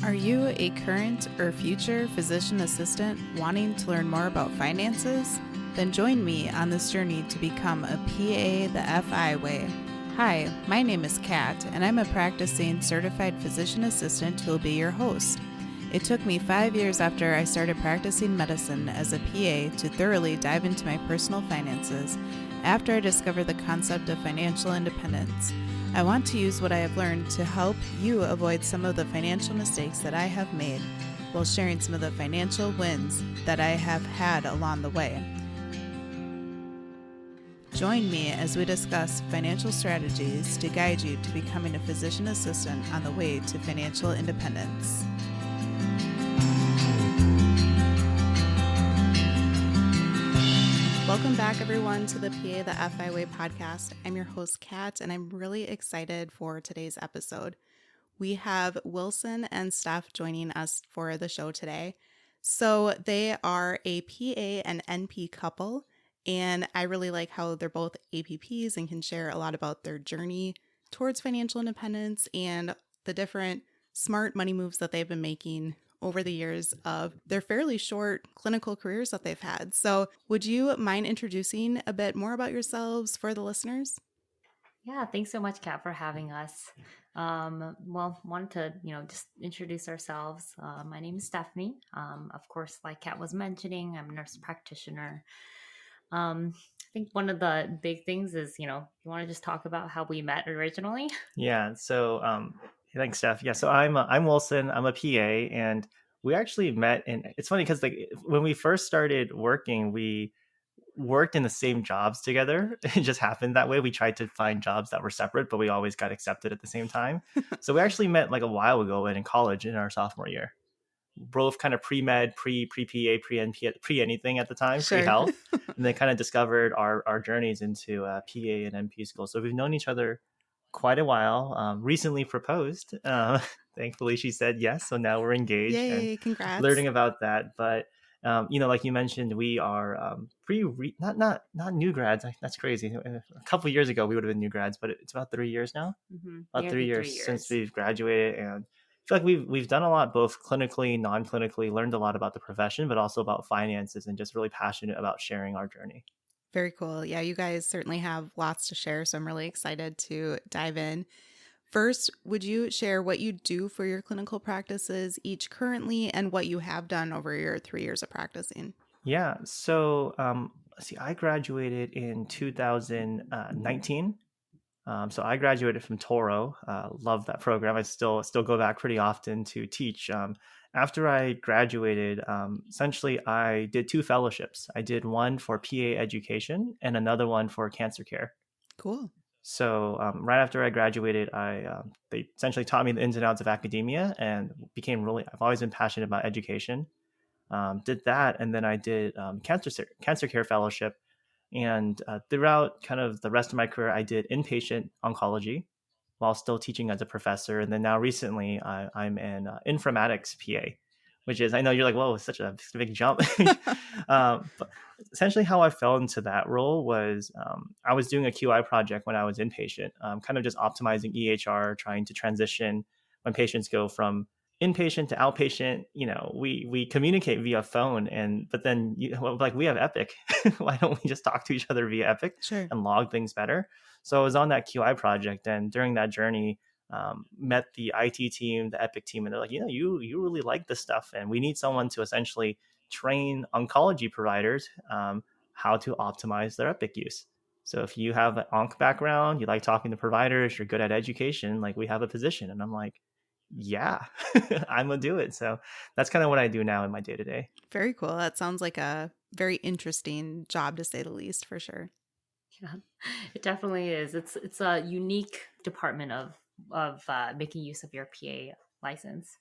Are you a current or future physician assistant wanting to learn more about finances? Then join me on this journey to become a PA the FI way. Hi, my name is Kat, and I'm a practicing certified physician assistant who will be your host. It took me 5 years after I started practicing medicine as a PA to thoroughly dive into my personal finances after I discovered the concept of financial independence. I want to use what I have learned to help you avoid some of the financial mistakes that I have made while sharing some of the financial wins that I have had along the way. Join me as we discuss financial strategies to guide you to becoming a physician assistant on the way to financial independence. Welcome back, everyone, to the PA the FI Way podcast. I'm your host, Kat, and I'm really excited for today's episode. We have Wilson and Steph joining us for the show today. So they are a PA and NP couple, and I really like how they're both APPs and can share a lot about their journey towards financial independence and the different smart money moves that they've been making over the years of their fairly short clinical careers that they've had. So would you mind introducing a bit more about yourselves for the listeners? Yeah, thanks so much, Kat, for having us. Wanted to, just introduce ourselves. My name is Stephanie. Of course, like Kat was mentioning, I'm a nurse practitioner. I think one of the big things is, you want to just talk about how we met originally? Yeah. So, thanks, Steph. Yeah. So I'm Wilson. I'm a PA, and we actually met. And it's funny because when we first started working, we worked in the same jobs together. It just happened that way. We tried to find jobs that were separate, but we always got accepted at the same time. So we actually met like a while ago in college in our sophomore year. Both kind of pre-med, pre-PA, pre-NP, pre-anything at the time, Sure. pre-health. And then kind of discovered our journeys into PA and NP school. So we've known each other quite a while. Recently proposed. Thankfully, she said yes. So now we're engaged. Yay, and congrats. learning about that. But like you mentioned, we are not new grads. That's crazy. A couple of years ago, we would have been new grads, but it's about 3 years now. About 3 years since we've graduated, and I feel like we've done a lot, both clinically, non-clinically, learned a lot about the profession, but also about finances, and just really passionate about sharing our journey. Very cool. Yeah, you guys certainly have lots to share, so I'm really excited to dive in. First, would you share what you do for your clinical practices each currently and what you have done over your 3 years of practicing? Yeah. So, let's see, I graduated in 2019. So I graduated from Toro. Love that program. I still go back pretty often to teach. After I graduated, essentially I did 2 fellowships. I did one for PA education and another one for cancer care. Cool. So right after I graduated, they essentially taught me the ins and outs of academia, and I've always been passionate about education. Did that, and then I did cancer care fellowship. And throughout kind of the rest of my career, I did inpatient oncology while still teaching as a professor. And then now recently, I'm in informatics PA, which is, I know you're like, whoa, it's such a big jump. But essentially how I fell into that role was I was doing a QI project when I was inpatient, kind of just optimizing EHR, trying to transition when patients go from inpatient to outpatient. We communicate via phone, but then we have Epic. Why don't we just talk to each other via Epic? Sure. And log things better? So I was on that QI project, and during that journey, met the IT team, the Epic team, and they're like, you really like this stuff, and we need someone to essentially train oncology providers how to optimize their Epic use. So if you have an onc background, you like talking to providers, you're good at education, like, we have a position. And I'm like, yeah, I'm gonna do it. So that's kind of what I do now in my day-to-day. Very cool. That sounds like a very interesting job, to say the least, for sure. Yeah, it definitely is. It's a unique department of making use of your PA license.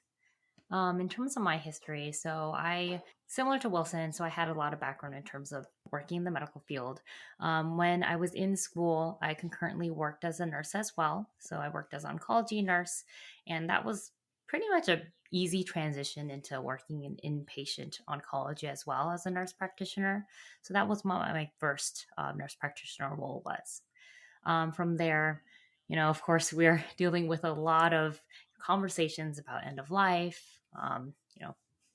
In terms of my history, similar to Wilson, so I had a lot of background in terms of working in the medical field. When I was in school, I concurrently worked as a nurse as well. So I worked as an oncology nurse, and that was pretty much a easy transition into working in inpatient oncology as well as a nurse practitioner. So that was what my first nurse practitioner role was. From there, of course, we're dealing with a lot of conversations about end of life,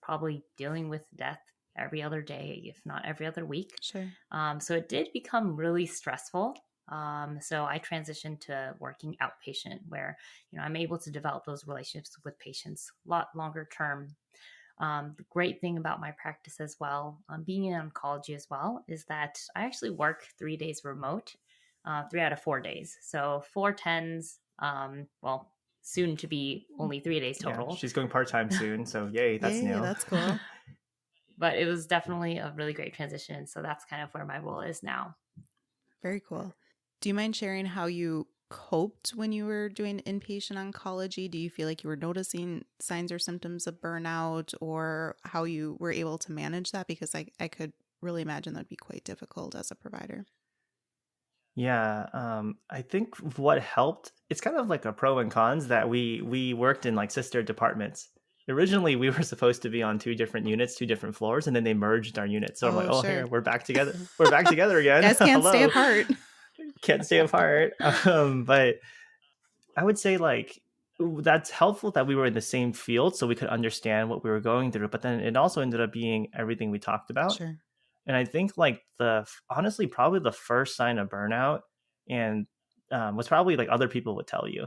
probably dealing with death every other day, if not every other week. Sure. So it did become really stressful. So I transitioned to working outpatient, where I'm able to develop those relationships with patients a lot longer term. The great thing about my practice as well, being in oncology as well, is that I actually work 3 days remote, 3 out of 4 days. So 4 10s, well, soon to be only 3 days Yeah, total. she's going part-time soon, so yay, that's Yay, new. that's cool. But it was definitely a really great transition. So that's kind of where my role is now. Very cool. Do you mind sharing how you coped when you were doing inpatient oncology? Do you feel like you were noticing signs or symptoms of burnout, or how you were able to manage that? Because I could really imagine that would be quite difficult as a provider. Yeah, I think what helped, it's kind of like a pro and cons that we worked in like sister departments. Originally, we were supposed to be on 2 different units, 2 different floors, and then they merged our units. So I'm like, Oh, oh, sure. here, we're back together. We're back together again. Guys can't stay Hello. apart. Can't stay apart. But I would say like that's helpful that we were in the same field so we could understand what we were going through. But then it also ended up being everything we talked about. Sure. And I think like honestly, probably the first sign of burnout and was probably like other people would tell you,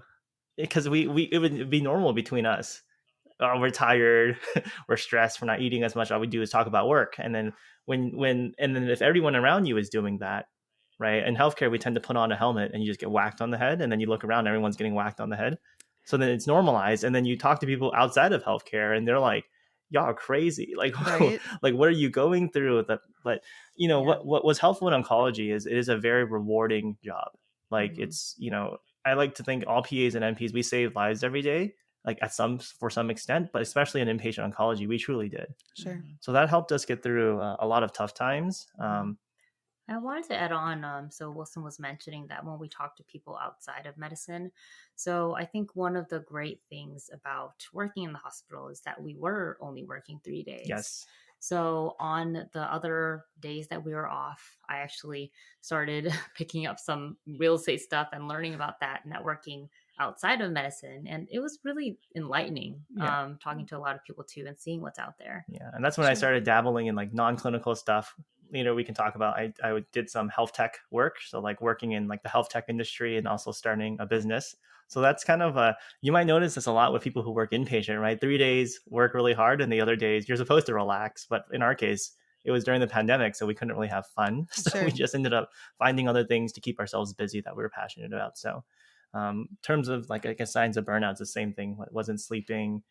because we it would be normal between us. Oh, we're tired, we're stressed, we're not eating as much. All we do is talk about work. And then and then if everyone around you is doing that, right? In healthcare, we tend to put on a helmet and you just get whacked on the head, and then you look around, everyone's getting whacked on the head. So then it's normalized, and then you talk to people outside of healthcare, and they're like, "Y'all are crazy! Like, Right. like what are you going through?" But Yeah. what was helpful in oncology is it is a very rewarding job. Like Mhm. it's I like to think all PAs and NPs, we save lives every day, like for some extent, but especially in inpatient oncology, we truly did. Sure. Mhm. So that helped us get through a lot of tough times. I wanted to add on, so Wilson was mentioning that when we talk to people outside of medicine, so I think one of the great things about working in the hospital is that we were only working 3 days. Yes. So on the other days that we were off, I actually started picking up some real estate stuff and learning about that, networking outside of medicine. And it was really enlightening, Yeah. talking to a lot of people too and seeing what's out there. Yeah, and that's when I Sure. started dabbling in like non-clinical stuff. We can talk about. Did some health tech work, so like working in like the health tech industry and also starting a business. So that's kind of you might notice this a lot with people who work inpatient, right? 3 days work really hard, and the other days you're supposed to relax. But in our case, it was during the pandemic, so we couldn't really have fun. So Sure. we just ended up finding other things to keep ourselves busy that we were passionate about. So, in terms of like I guess signs of burnout, it's the same thing. Wasn't sleeping.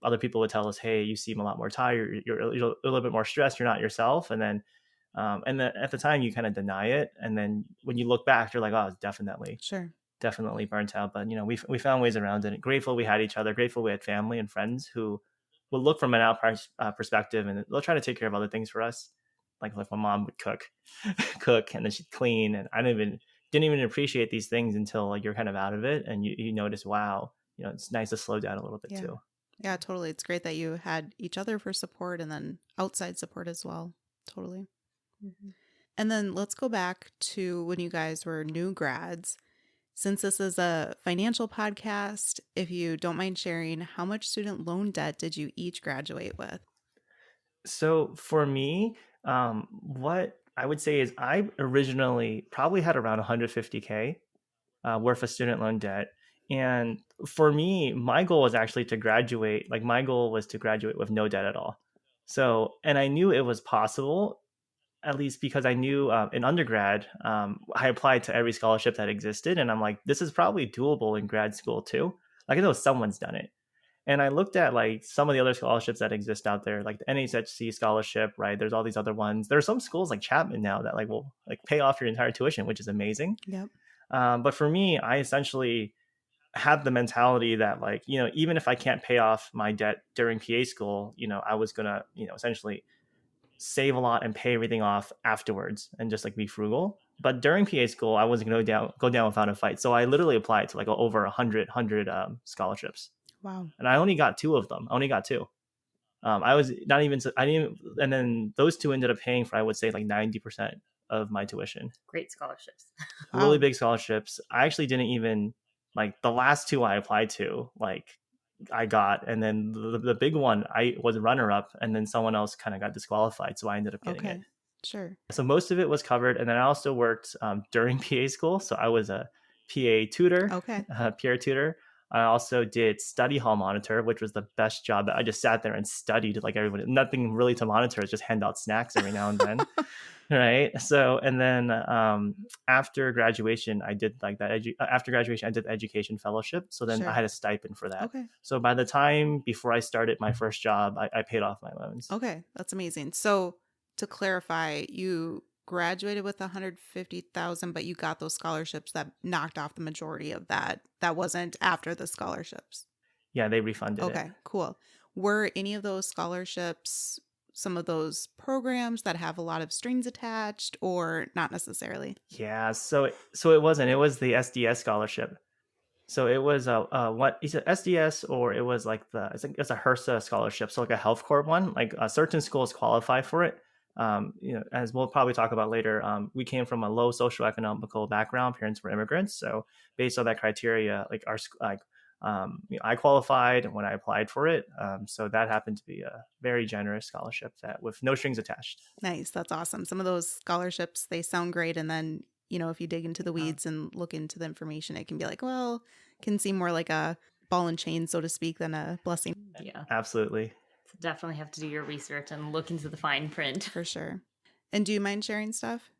Other people would tell us, "Hey, you seem a lot more tired. You're a little bit more stressed. You're not yourself." And then at the time, you kind of deny it, and then when you look back, you're like, "Oh, it's Sure. definitely burnt out." But we found ways around it. Grateful we had each other. Grateful we had family and friends who will look from an out perspective, and they'll try to take care of other things for us. Like my mom would cook, and then she'd clean, and I didn't even appreciate these things until like you're kind of out of it, and you notice, wow, it's nice to slow down a little bit Yeah. too. Yeah, totally. It's great that you had each other for support and then outside support as well. Totally. Mhm. And then let's go back to when you guys were new grads. Since this is a financial podcast, if you don't mind sharing, how much student loan debt did you each graduate with? So for me, what I would say is I originally probably had around 150K worth of student loan debt. And for me, my goal was actually to graduate. Like my goal was to graduate with no debt at all. So, and I knew it was possible, at least because I knew in undergrad, I applied to every scholarship that existed. And I'm like, this is probably doable in grad school too. Like I know someone's done it. And I looked at like some of the other scholarships that exist out there, like the NHC scholarship, right? There's all these other ones. There are some schools like Chapman now that like will like pay off your entire tuition, which is amazing. Yep. But for me, I essentially had the mentality that like, even if I can't pay off my debt during PA school, I was gonna, essentially save a lot and pay everything off afterwards and just like be frugal. But during PA school, I wasn't gonna go down without a fight. So I literally applied to like over 100 scholarships. Wow. And I only got 2 of them. I only got 2. I was not even, I didn't, and then those 2 ended up paying for, I would say, like 90% of my tuition. Great scholarships. Really Wow. big scholarships. I actually didn't even, like the last 2 I applied to, like I got, and then the big one I was runner up, and then someone else kind of got disqualified, so I ended up getting it. Okay. Sure. So most of it was covered, and then I also worked during PA school, so I was a PA tutor, Okay. peer tutor. I also did study hall monitor, which was the best job. I just sat there and studied like everybody. Nothing really to monitor, just hand out snacks every now and then. Right. So, and then after graduation, I did like that. After graduation, I did the education fellowship. So then Sure. I had a stipend for that. Okay. So by the time before I started my first job, I paid off my loans. Okay. That's amazing. So to clarify, you graduated with 150,000, but you got those scholarships that knocked off the majority of that. That wasn't after the scholarships. Yeah, they refunded it. Okay, cool. Were any of those scholarships some of those programs that have a lot of strings attached, or not necessarily? Yeah, so it wasn't. It was the SDS scholarship. So it was what is it, SDS, or it was like it's a HRSA scholarship. So like a health corps one. Like certain schools qualify for it. As we'll probably talk about later, we came from a low socioeconomical background. Parents were immigrants, so based on that criteria, like I qualified when I applied for it. So that happened to be a very generous scholarship that with no strings attached. Nice. That's awesome. Some of those scholarships, they sound great. And then, if you dig into the weeds and look into the information, it can be like, well, can seem more like a ball and chain, so to speak, than a blessing. Yeah. Absolutely. So definitely have to do your research and look into the fine print. For sure. And do you mind sharing stuff?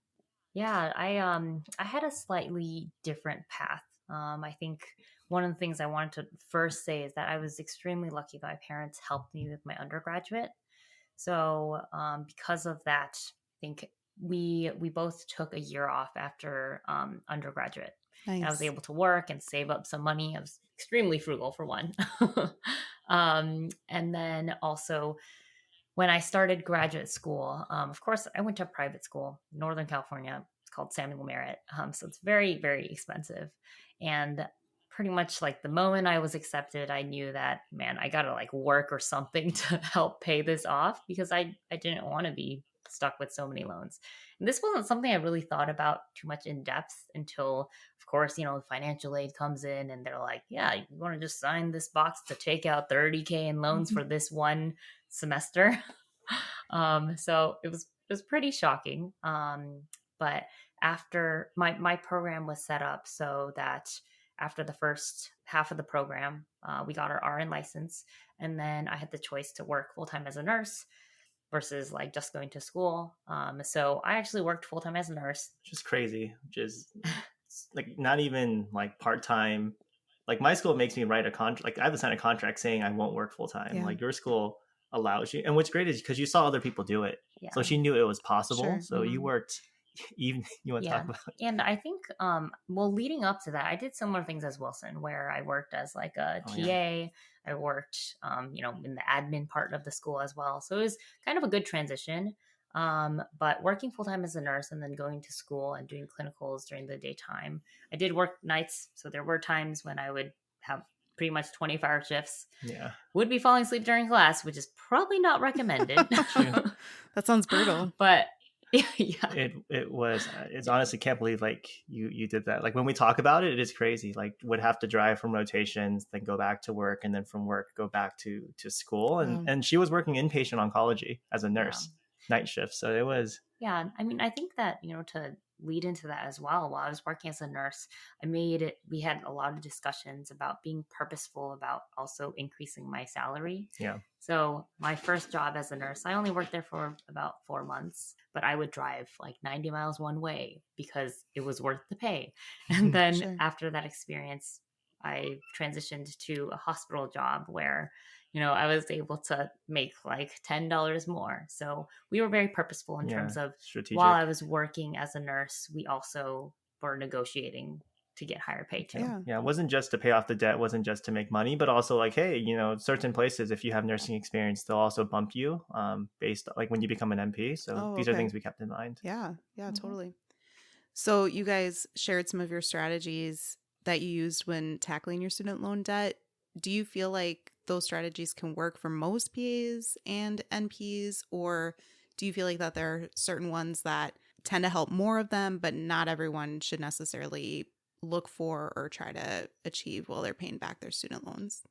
Yeah, I had a slightly different path. I think one of the things I wanted to first say is that I was extremely lucky that my parents helped me with my undergraduate. So because of that, I think we both took a year off after undergraduate. Nice. And I was able to work and save up some money. I was extremely frugal for one. And then also when I started graduate school, of course, I went to a private school, Northern California. It's called Samuel Merritt. So it's very, very expensive. And pretty much like the moment I was accepted, I knew that, man, I got to like work or something to help pay this off because I didn't want to be stuck with so many loans. And this wasn't something I really thought about too much in depth until, of course, financial aid comes in and they're like, yeah, you want to just sign this box to take out $30,000 in loans for this one semester. So it was pretty shocking. But after my program was set up so that after the first half of the program, we got our RN license. And then I had the choice to work full-time as a nurse versus like just going to school. So I actually worked full-time as a nurse. Which is crazy, which is like not even like part-time. Like my school makes me write a contract. Like I have to sign a contract saying I won't work full-time. Yeah. Like your school allows you. And what's great is because you saw other people do it. Yeah. So she knew it was possible. Sure. So you worked even, you want to talk about it? And I think, leading up to that, I did similar things as Wilson, where I worked as like a TA. Yeah. I worked, in the admin part of the school as well. So it was kind of a good transition. But working full-time as a nurse and then going to school and doing clinicals during the daytime. I did work nights. So there were times when I would have pretty much 24-hour shifts. Yeah. Would be falling asleep during class, which is probably not recommended. That sounds brutal. But yeah. It's honestly can't believe like you did that. Like when we talk about it, it is crazy. Like would have to drive from rotations, then go back to work, and then from work go back to school. And she was working inpatient oncology as a nurse, night shift. So it was. Yeah. I mean, I think that, to lead into that as well, while I was working as a nurse, we had a lot of discussions about being purposeful about also increasing my salary. Yeah. So my first job as a nurse, I only worked there for about 4 months, but I would drive like 90 miles one way because it was worth the pay. And then Sure. After that experience, I transitioned to a hospital job where I was able to make like $10 more. So we were very purposeful in terms of strategic. While I was working as a nurse, we also were negotiating to get higher pay too. Yeah. It wasn't just to pay off the debt, wasn't just to make money, but also like, hey, certain places, if you have nursing experience, they'll also bump you based like when you become an MP. So these are things we kept in mind. Yeah, totally. So you guys shared some of your strategies that you used when tackling your student loan debt. Do you feel like those strategies can work for most PAs and NPs, or do you feel like that there are certain ones that tend to help more of them, but not everyone should necessarily look for or try to achieve while they're paying back their student loans?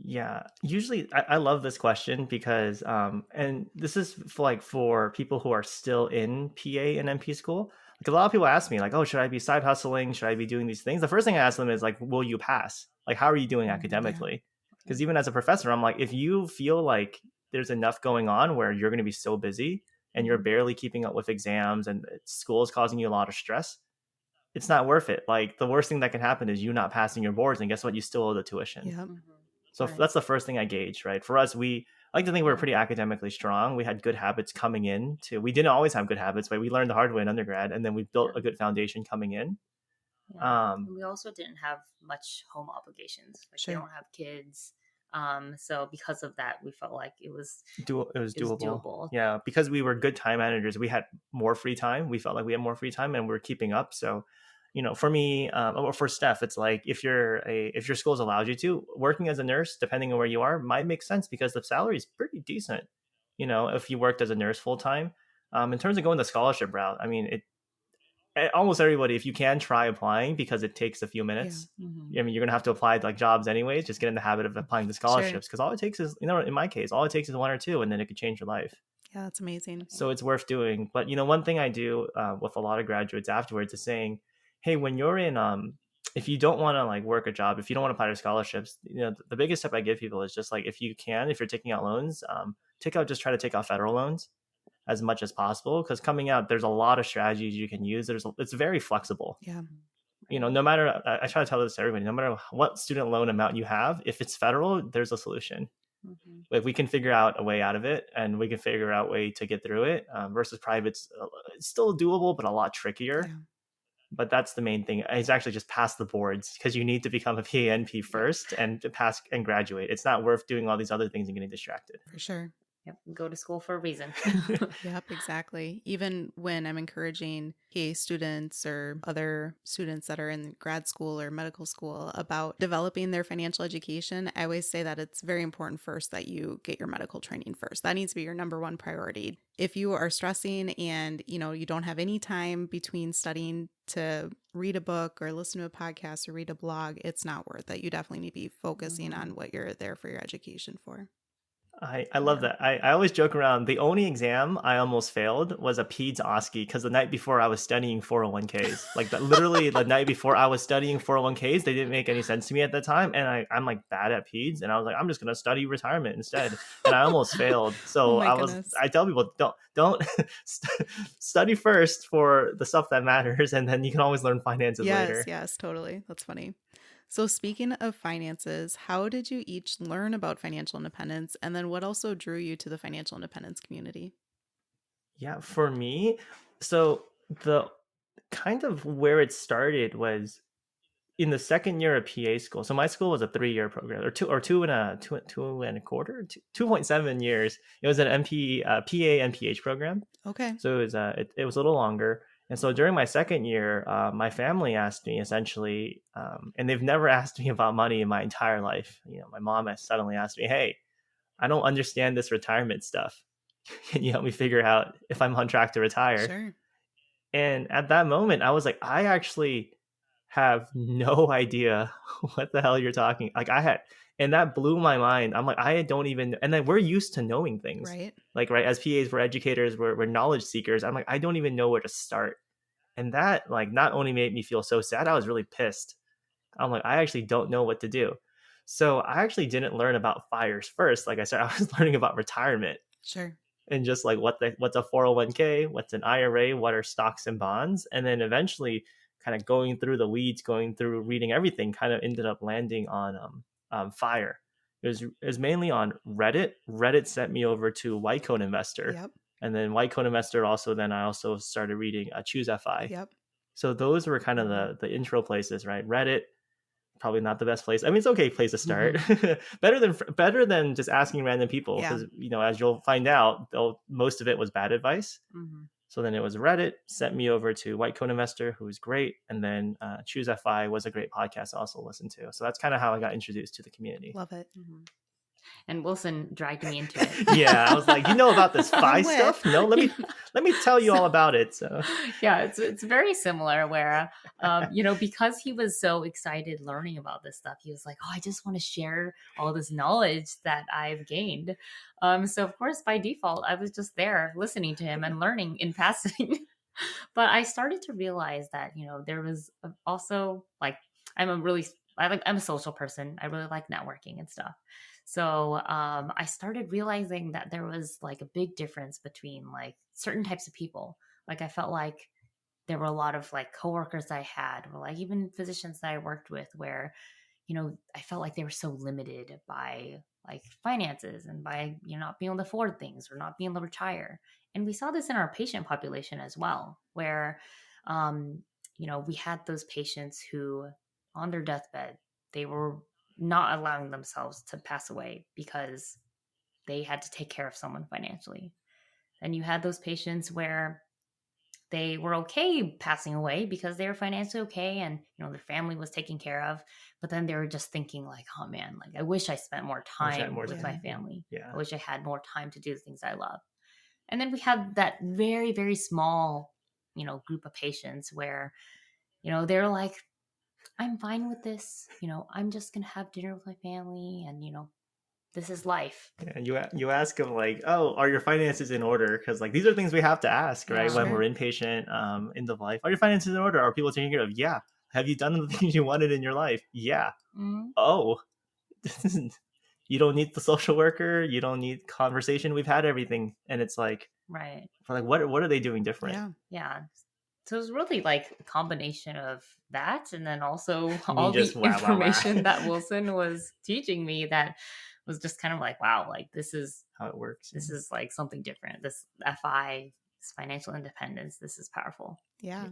Yeah, usually I love this question because, and this is for people who are still in PA and MP school. Like a lot of people ask me, like, "Oh, should I be side hustling? Should I be doing these things?" The first thing I ask them is like, "Will you pass? Like, how are you doing Yeah. academically?" Because even as a professor, I'm like, if you feel like there's enough going on where you're going to be so busy and you're barely keeping up with exams and school is causing you a lot of stress, it's not worth it. Like the worst thing that can happen is you not passing your boards, and guess what? You still owe the tuition. Yep. So Right. that's the first thing I gauge, right? For us, I like to think we were pretty academically strong. We had good habits coming in too. We didn't always have good habits, but we learned the hard way in undergrad, and then we built a good foundation coming in. Yeah. And we also didn't have much home obligations. Like we Sure. don't have kids. So because of that, we felt like it was doable. Yeah, because we were good time managers, we had more free time. We felt like we had more free time, and we were keeping up. So, for me, or for Steph, it's like if your school's allowed you to, working as a nurse, depending on where you are, might make sense because the salary is pretty decent. If you worked as a nurse full time. In terms of going the scholarship route, I mean, almost everybody, if you can, try applying because it takes a few minutes. I mean, you're gonna have to apply to like jobs anyways. Just get in the habit of applying to scholarships because all it takes is, in my case, all it takes is one or two, and then it could change your life. Yeah, that's amazing. So it's worth doing. But one thing I do with a lot of graduates afterwards is saying, hey, when you're in, if you don't want to like work a job, if you don't want to apply to scholarships, the biggest step I give people is just like if you're taking out loans, try to take out federal loans as much as possible, because coming out, there's a lot of strategies you can use. It's very flexible. Yeah. No matter, I try to tell this to everybody, no matter what student loan amount you have, if it's federal, there's a solution. If we can figure out a way out of it, and we can figure out a way to get through it, versus private's, it's still doable, but a lot trickier. Yeah. But that's the main thing. It's actually just pass the boards, because you need to become a PANP first and to pass and graduate. It's not worth doing all these other things and getting distracted. For sure. Yep. Go to school for a reason. Yep, exactly. Even when I'm encouraging PA students or other students that are in grad school or medical school about developing their financial education, I always say that it's very important first that you get your medical training first. That needs to be your number one priority. If you are stressing and, you don't have any time between studying to read a book or listen to a podcast or read a blog, it's not worth it. You definitely need to be focusing on what you're there for your education for. I love that. I always joke around. The only exam I almost failed was a PEDS OSCE, because the night before I was studying 401ks. Like literally the night before I was studying 401ks, they didn't make any sense to me at the time. And I'm like bad at PEDS, and I was like, I'm just going to study retirement instead. And I almost failed. So I tell people, don't study first for the stuff that matters, and then you can always learn finances later. Yes, totally. That's funny. So speaking of finances, how did you each learn about financial independence? And then what also drew you to the financial independence community? Yeah, for me, so the kind of where it started was in the second year of PA school. So my school was a 3-year program, or 2.7 years. It was an PA MPH program. Okay. So it was a little longer. And so during my second year, my family asked me essentially, and they've never asked me about money in my entire life. My mom has suddenly asked me, hey, I don't understand this retirement stuff. Can you help me figure out if I'm on track to retire? Sure. And at that moment, I was like, I actually have no idea what the hell you're talking. And that blew my mind. I'm like, I don't even, and then we're used to knowing things. Right. Like, right, as PAs, we're educators, we're knowledge seekers. I'm like, I don't even know where to start. And that like not only made me feel so sad, I was really pissed. I'm like, I actually don't know what to do. So I actually didn't learn about FIREs first. Like I said, I was learning about retirement. Sure. And just like what's a 401k, what's an IRA, what are stocks and bonds, and then eventually kind of going through the weeds, going through reading everything, kind of ended up landing on FIRE. It was mainly on Reddit. Reddit sent me over to White Coat Investor. Yep. And then White Coat Investor I also started reading Choose FI. Yep. So those were kind of the intro places, right? Reddit, probably not the best place. I mean, it's okay place to start. better than just asking random people, because as you'll find out, most of it was bad advice. So then it was Reddit, sent me over to White Coat Investor, who was great. And then Choose FI was a great podcast to also listen to. So that's kind of how I got introduced to the community. Love it. and Wilson dragged me into it. Yeah, I was like, you know about this FI with. stuff? No, let me tell you all about it. So Yeah, it's very similar where because he was so excited learning about this stuff, he was like, oh, I just want to share all this knowledge that I've gained. So of course, by default, I was just there listening to him and learning in passing. But I started to realize that there was also like I'm a social person. I really like networking and stuff. So I started realizing that there was like a big difference between like certain types of people. Like I felt like there were a lot of like coworkers I had, or like even physicians that I worked with, where I felt like they were so limited by like finances and by not being able to afford things or not being able to retire. And we saw this in our patient population as well, where we had those patients who on their deathbed, they were not allowing themselves to pass away because they had to take care of someone financially. And you had those patients where they were okay passing away because they were financially okay and their family was taken care of, but then they were just thinking like, oh man, like I wish I spent more time with my family. Yeah. I wish I had more time to do the things I love. And then we have that very, very small group of patients where they're like, I'm fine with this, I'm just gonna have dinner with my family and this is life. Yeah, you ask them like, oh, are your finances in order? Because like these are things we have to ask, right? Yeah. When we're inpatient, end of life, are your finances in order? Are people taking care of? Yeah. Have you done the things you wanted in your life? Yeah. Mm-hmm. Oh, you don't need the social worker. You don't need conversation. We've had everything, and it's like, right. We're like, what are they doing different? Yeah. So it was really like a combination of that, and then also all the information that Wilson was teaching me that was just kind of like, wow, like this is how it works. This is like something different. This FI, this financial independence, this is powerful. Yeah.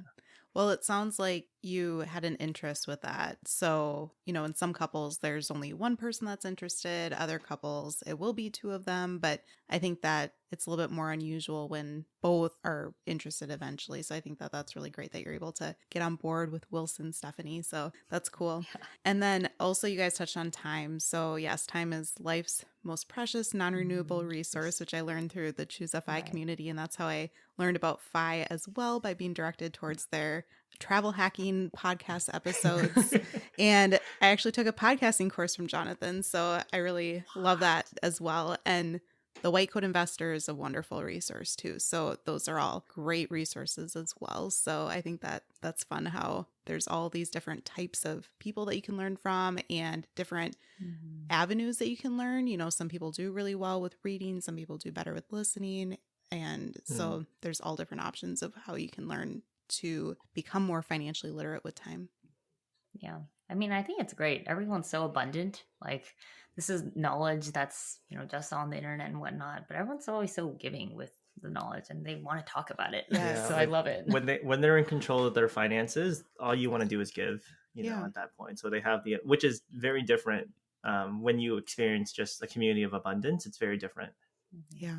Well, it sounds like you had an interest with that. So, in some couples, there's only one person that's interested. Other couples, it will be two of them. But I think that it's a little bit more unusual when both are interested eventually. So I think that that's really great that you're able to get on board with Wilson, Stephanie. So that's cool. Yeah. And then also you guys touched on time. So yes, time is life's most precious, non-renewable resource, which I learned through the Choose FI community. And that's how I learned about FI as well, by being directed towards their travel hacking podcast episodes. And I actually took a podcasting course from Jonathan. So I really love that as well. And the White Coat Investor is a wonderful resource too. So those are all great resources as well. So I think that that's fun how there's all these different types of people that you can learn from and different avenues that you can learn. Some people do really well with reading. Some people do better with listening. And so there's all different options of how you can learn to become more financially literate with time. Yeah. I mean, I think it's great. Everyone's so abundant. Like this is knowledge that's, just on the internet and whatnot, but everyone's always so giving with the knowledge and they want to talk about it. Yeah, so like, I love it. When they're in control of their finances, all you want to do is give, at that point. So they have which is very different. When you experience just a community of abundance, it's very different. Yeah.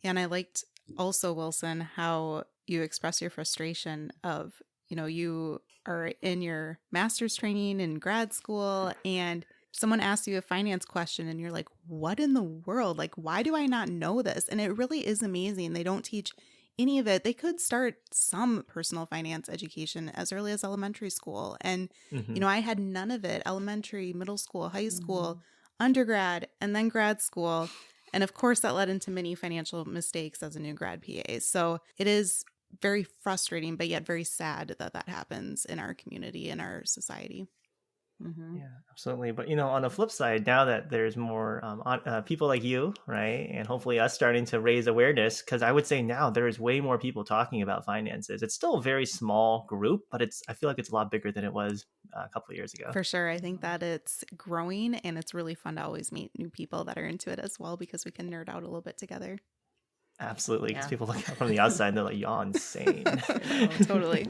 And I liked also, Wilson, how you express your frustration of, you are in your master's training in grad school and someone asks you a finance question and you're like, what in the world? Like, why do I not know this? And it really is amazing. They don't teach any of it. They could start some personal finance education as early as elementary school. And, I had none of it: elementary, middle school, high school, undergrad, and then grad school. And of course, that led into many financial mistakes as a new grad PA. So it is very frustrating, but yet very sad that that happens in our community, in our society. Yeah, absolutely. But, on the flip side, now that there's more people like you, right, and hopefully us starting to raise awareness, because I would say now there is way more people talking about finances. It's still a very small group, but I feel like it's a lot bigger than it was a couple of years ago. For sure. I think that it's growing, and it's really fun to always meet new people that are into it as well, because we can nerd out a little bit together. Absolutely. Because people look out from the outside and they're like, y'all insane. Totally.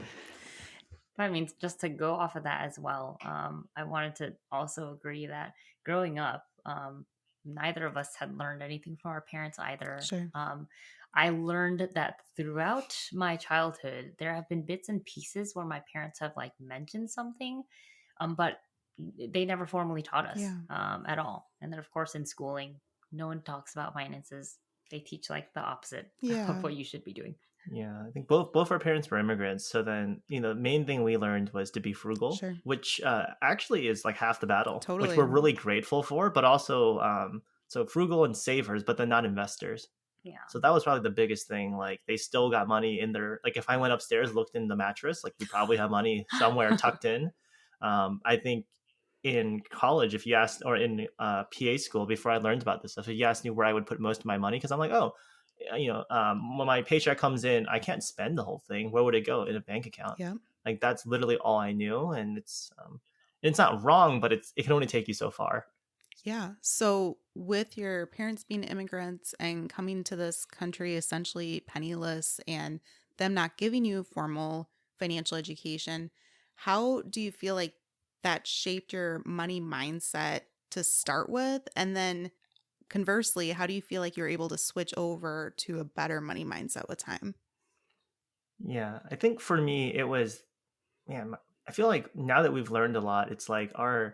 But I mean, just to go off of that as well, I wanted to also agree that growing up, neither of us had learned anything from our parents either. Sure. I learned that throughout my childhood, there have been bits and pieces where my parents have like mentioned something, but they never formally taught us at all. And then, of course, in schooling, no one talks about finances. They teach like the opposite Yeah. of what you should be doing. Yeah, I think both our parents were immigrants. So then, the main thing we learned was to be frugal, Sure. which actually is like half the battle, which Totally. we're really grateful for, but also so frugal and savers, but then not investors. Yeah. So that was probably the biggest thing. Like they still got money in their, like if I went upstairs, looked in the mattress, like we probably have money somewhere tucked in. I think in college, if you asked, or in PA school, before I learned about this stuff, if you asked me where I would put most of my money, because I'm like, oh, when my paycheck comes in, I can't spend the whole thing. Where would it go? In a bank account? Yeah. Like that's literally all I knew, and it's not wrong, but it can only take you so far. Yeah. So, with your parents being immigrants and coming to this country essentially penniless and them not giving you formal financial education, how do you feel like that shaped your money mindset to start with? And then conversely, how do you feel like you're able to switch over to a better money mindset with time? Yeah, I think for me, it was, man, I feel like now that we've learned a lot, it's like at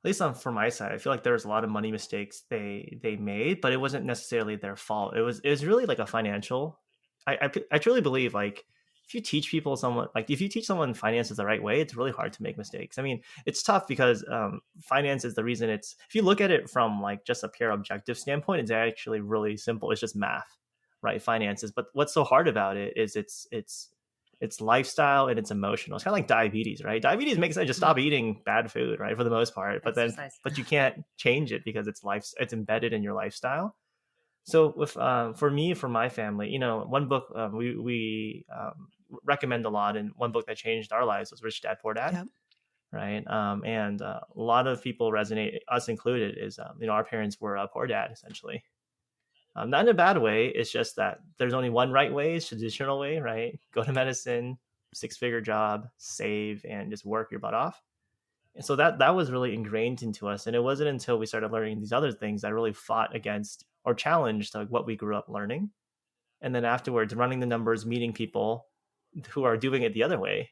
least on from my side, I feel like there was a lot of money mistakes they made, but it wasn't necessarily their fault. It was really like a financial. I truly believe like if you teach people someone like if you teach someone finances the right way, it's really hard to make mistakes. I mean, it's tough because finance is the reason. It's if you look at it from like just a pure objective standpoint, it's actually really simple. It's just math, right? Finances, but what's so hard about it is it's lifestyle and it's emotional. It's kind of like diabetes, right? Diabetes makes sense. Just stop eating bad food, right? For the most part, but you can't change it because it's embedded in your lifestyle. So with for me, for my family, one book we recommend a lot, and one book that changed our lives was Rich Dad Poor Dad. Yep. Right. And a lot of people resonate, us included, is our parents were a poor dad essentially. Not in a bad way. It's just that there's only one right way, it's traditional way, right? Go to medicine, 6-figure job, save, and just work your butt off. And so that was really ingrained into us. And it wasn't until we started learning these other things that I really fought against or challenged like what we grew up learning. And then afterwards, running the numbers, meeting people who are doing it the other way,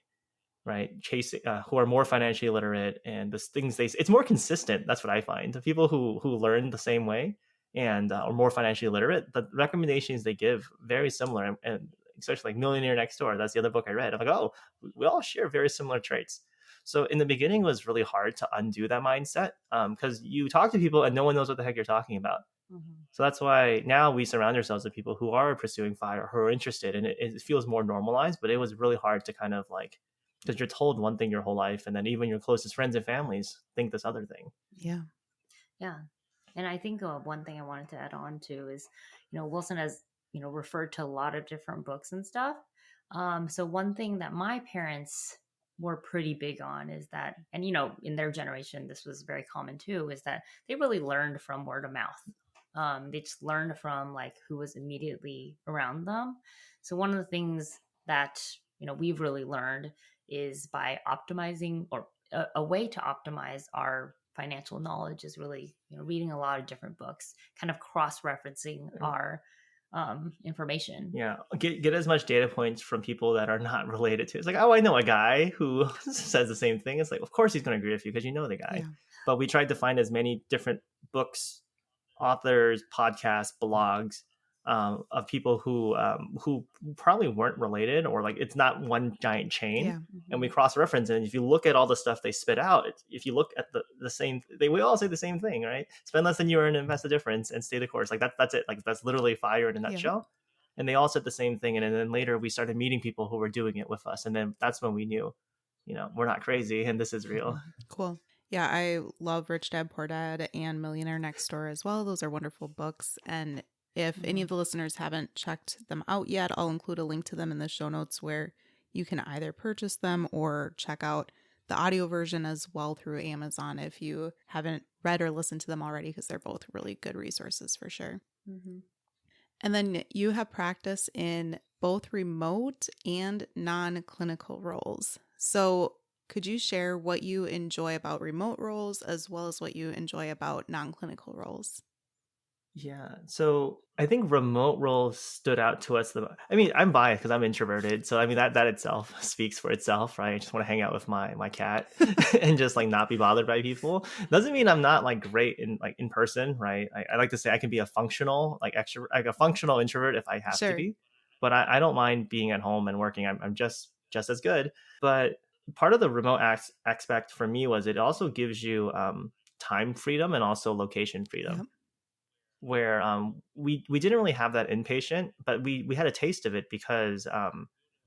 right? Chasing, who are more financially literate, and the things it's more consistent. That's what I find. The people who learn the same way and are more financially literate, the recommendations they give very similar, and especially like Millionaire Next Door. That's the other book I read. I'm like, oh, we all share very similar traits. So in the beginning, it was really hard to undo that mindset because you talk to people and no one knows what the heck you're talking about. Mm-hmm. So that's why now we surround ourselves with people who are pursuing FIRE, who are interested, and it feels more normalized. But it was really hard to kind of like, because you're told one thing your whole life, and then even your closest friends and families think this other thing. Yeah. Yeah. And I think one thing I wanted to add on to is, Wilson has, referred to a lot of different books and stuff. So one thing that my parents were pretty big on is that, and, in their generation, this was very common too, is that they really learned from word of mouth. They just learned from like who was immediately around them. So one of the things that, we've really learned is by optimizing, or a way to optimize our financial knowledge is really, reading a lot of different books, kind of cross-referencing our information. Yeah, get as much data points from people that are not related to. It's like, oh, I know a guy who says the same thing. It's like, of course he's going to agree with you because you know the guy. Yeah. But we tried to find as many different books, authors, podcasts, blogs of people who probably weren't related, or like it's not one giant chain. Yeah. And we cross-reference, and if you look at all the stuff they spit out, if you look at the same, we all say the same thing, right? Spend less than you earn, invest the difference, and stay the course. Like that's it. Like that's literally FIRE in a nutshell. Yeah. And they all said the same thing. And then later we started meeting people who were doing it with us, and then that's when we knew, we're not crazy and this is real. Cool. Yeah, I love Rich Dad Poor Dad and Millionaire Next Door as well. Those are wonderful books. And if any of the listeners haven't checked them out yet, I'll include a link to them in the show notes where you can either purchase them or check out the audio version as well through Amazon if you haven't read or listened to them already, because they're both really good resources for sure. Mm-hmm. And then you have practice in both remote and non-clinical roles. So could you share what you enjoy about remote roles as well as what you enjoy about non-clinical roles? Yeah. So I think remote roles stood out to us. I mean, I'm biased because I'm introverted. So I mean that itself speaks for itself, right? I just want to hang out with my cat and just like not be bothered by people. Doesn't mean I'm not like great in person, right? I like to say I can be a functional like extrovert, like a functional introvert if I have to Sure. be, but I don't mind being at home and working. I'm just as good. But part of the remote aspect for me was it also gives you time freedom and also location freedom Yep. where we didn't really have that inpatient, but we had a taste of it because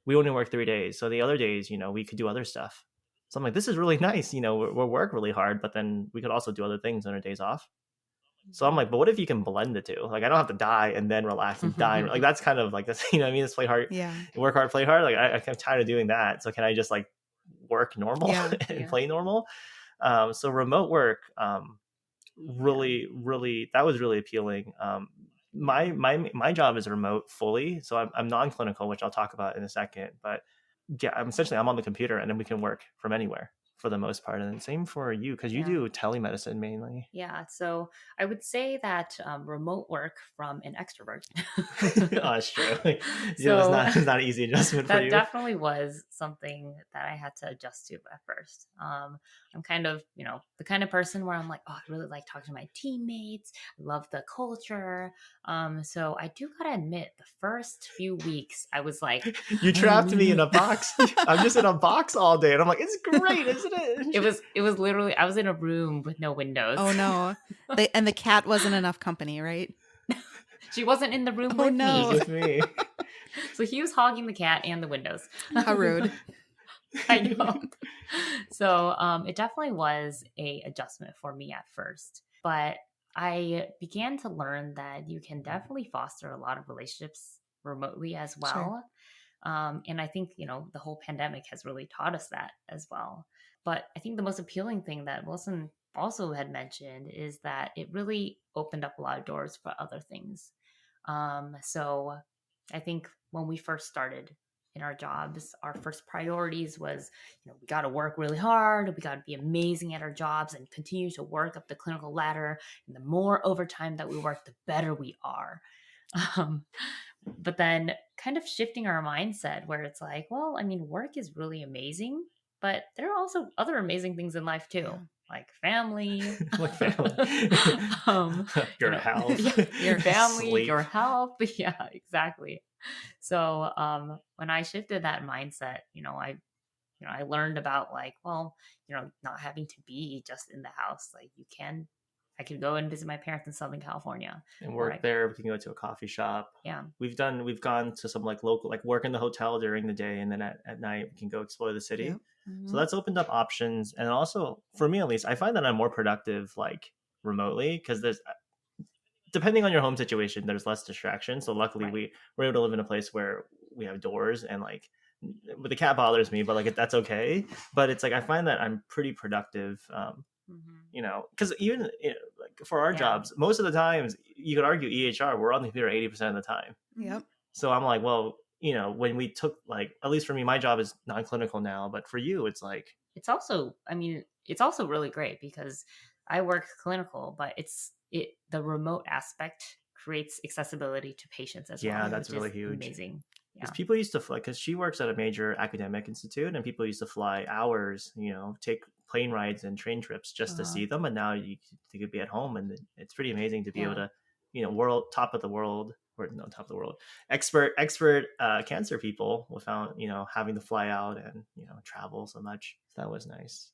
we only worked 3 days. So the other days, we could do other stuff. So I'm like, this is really nice. We'll work really hard, but then we could also do other things on our days off. So I'm like, but what if you can blend the two? Like, I don't have to die and then relax and die. Like, that's kind of like this, what I mean? It's play hard, Yeah. work hard, play hard. Like, I'm tired of doing that. So can I just like work normal Yeah. and Yeah. play normal? So remote work, really that was really appealing. My job is remote fully, so I'm non-clinical, which I'll talk about in a second, but yeah, I'm on the computer and then we can work from anywhere for the most part. And then same for you because you Yeah. do telemedicine mainly. Yeah, so I would say that remote work from an extrovert. Oh, that's true. Yeah, So it's not an easy adjustment for that you. definitely was something that I had to adjust to at first. I'm kind of, the kind of person where I'm like, oh, I really like talking to my teammates. I love the culture. So I do gotta admit, the first few weeks, I was like, You trapped me in a "Mm." box. I'm just in a box all day, and I'm like, it's great, isn't it? It was literally, I was in a room with no windows. Oh no. And the cat wasn't enough company, right? She wasn't in the room Oh, with no. me. With me. So he was hogging the cat and the windows. How rude. I know. So it definitely was a adjustment for me at first, but I began to learn that you can definitely foster a lot of relationships remotely as Sure. well. And I think, the whole pandemic has really taught us that as well. But I think the most appealing thing that Wilson also had mentioned is that it really opened up a lot of doors for other things. So I think when we first started in our jobs, our first priorities was, we got to work really hard. We got to be amazing at our jobs and continue to work up the clinical ladder. And the more overtime that we work, the better we are. But then kind of shifting our mindset where it's like, well, I mean, work is really amazing, but there are also other amazing things in life too. Yeah. Like family, Like family. Your health, your family, sleep. your health. Yeah, exactly. So when I shifted that mindset, I learned about like, well, not having to be just in the house. Like I could go and visit my parents in Southern California And work there. We can go to a coffee shop. Yeah. We've gone to some like local, like work in the hotel during the day, and then at night we can go explore the city. Yep. Mm-hmm. So that's opened up options. And also for me, at least, I find that I'm more productive like remotely because there's, depending on your home situation, there's less distraction. So luckily Right. we're able to live in a place where we have doors and like, but the cat bothers me, but like that's okay. But it's like I find that I'm pretty productive, because even like for our Yeah. jobs, most of the times you could argue EHR, we're on the computer 80% of the time. Yep. So I'm like, well, when we took like, at least for me, my job is non-clinical now, but for you, it's like, It's also, it's also really great because I work clinical, but the remote aspect creates accessibility to patients as well. yeah, that's which really is huge. amazing. Yeah. Because people used to fly, because she works at a major academic institute, and people used to fly hours, take plane rides and train trips just to see them. And now you could be at home, and it's pretty amazing to be able to, world top of the world, or no, top of the world, expert cancer people without having to fly out and travel so much. So that was nice.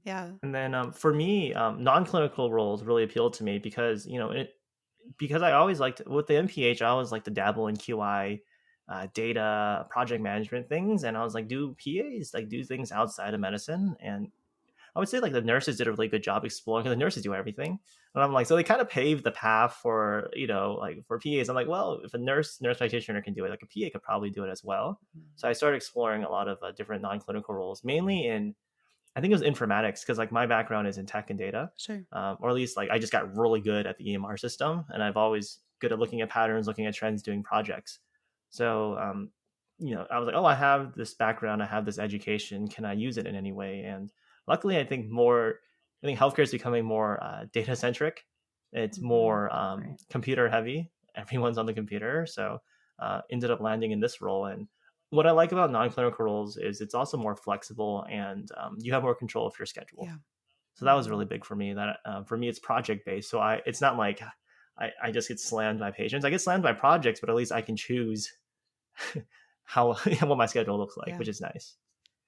Yeah. And then for me, non-clinical roles really appealed to me because because I always liked with the MPH, I always liked to dabble in QI, data, project management things, and I was like, do PAs like do things outside of medicine? And I would say like the nurses did a really good job exploring because the nurses do everything. And I'm like, so they kind of paved the path for like for PAs. I'm like, well, if a nurse practitioner can do it, like a PA could probably do it as well. So I started exploring a lot of different non-clinical roles, mainly in, I think it was informatics, because like my background is in tech and data. Sure. Or at least like I just got really good at the EMR system, and I've always good at looking at patterns, looking at trends, doing projects. So I was like, oh, I have this background, I have this education, can I use it in any way? And luckily, I think healthcare is becoming more data centric. It's Mhm. more Right. computer heavy. Everyone's on the computer, so ended up landing in this role. And what I like about non-clinical roles is it's also more flexible, and you have more control of your schedule. Yeah. So that was Mhm. really big for me. That for me, it's project based. So it's not like I just get slammed by patients. I get slammed by projects, but at least I can choose how what my schedule looks like, Yeah. which is nice.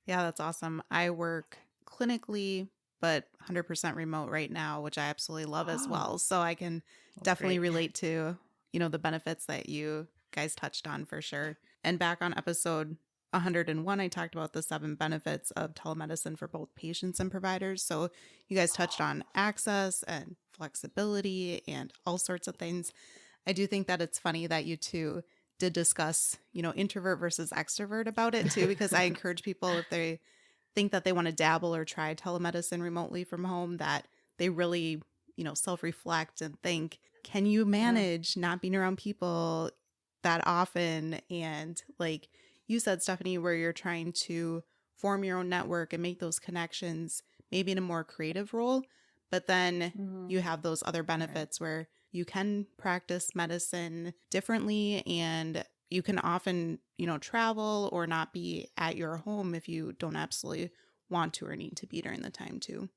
Yeah, that's awesome. I work clinically, but 100% remote right now, which I absolutely love as Oh, well. So I can that's definitely great. relate to, the benefits that you guys touched on for sure. And back on episode 101, I talked about the 7 benefits of telemedicine for both patients and providers. So you guys touched on access and flexibility and all sorts of things. I do think that it's funny that you two did discuss, introvert versus extrovert about it too, because I encourage people, if they think that they want to dabble or try telemedicine remotely from home, that they really, self reflect and think, can you Yeah. manage not being around people that often? And like you said, Stephanie, where you're trying to form your own network and make those connections, maybe in a more creative role, but then Mhm. you have those other Right. benefits where you can practice medicine differently, and you can often, travel or not be at your home if you don't absolutely want to or need to be during the time too.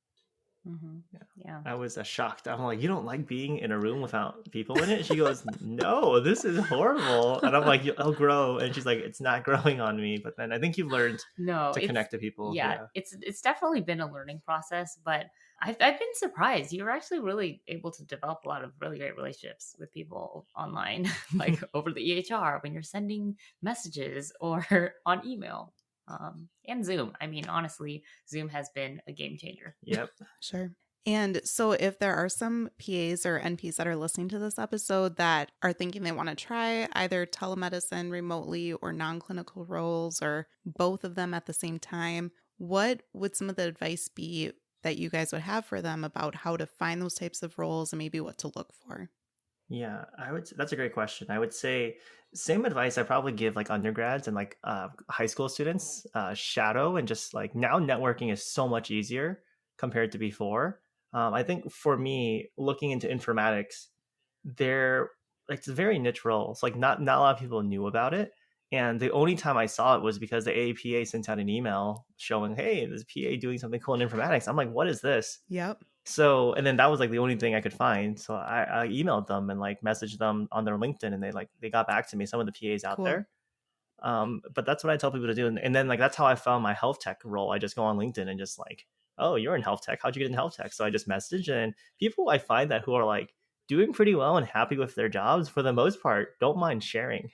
Mhm. Yeah. Yeah. I was shocked. I'm like, you don't like being in a room without people in it? She goes, no, this is horrible. And I'm like, it'll grow. And she's like, it's not growing on me. But then I think you've learned No, to it's connect to people. yeah, Yeah. it's definitely been a learning process, but I've been surprised. You're actually really able to develop a lot of really great relationships with people online, like over the EHR when you're sending messages or on email. And Zoom. I mean, honestly, Zoom has been a game changer. Yep. Sure. And so, if there are some PAs or NPs that are listening to this episode that are thinking they want to try either telemedicine remotely or non clinical roles or both of them at the same time, what would some of the advice be that you guys would have for them about how to find those types of roles and maybe what to look for? Yeah, that's a great question. I would say same advice I probably give like undergrads and like high school students, shadow and just like now networking is so much easier compared to before. I think for me, looking into informatics, there like it's a very niche role. It's like not a lot of people knew about it. And the only time I saw it was because the AAPA sent out an email showing, hey, there's a PA doing something cool in informatics. I'm like, what is this? Yep. So, and then that was like the only thing I could find. So I emailed them and like messaged them on their LinkedIn, and they got back to me. Some of the PAs out Cool. there. But that's what I tell people to do. And then like that's how I found my health tech role. I just go on LinkedIn and just like, oh, you're in health tech. How'd you get in health tech? So I just message, and people I find that who are like doing pretty well and happy with their jobs for the most part don't mind sharing.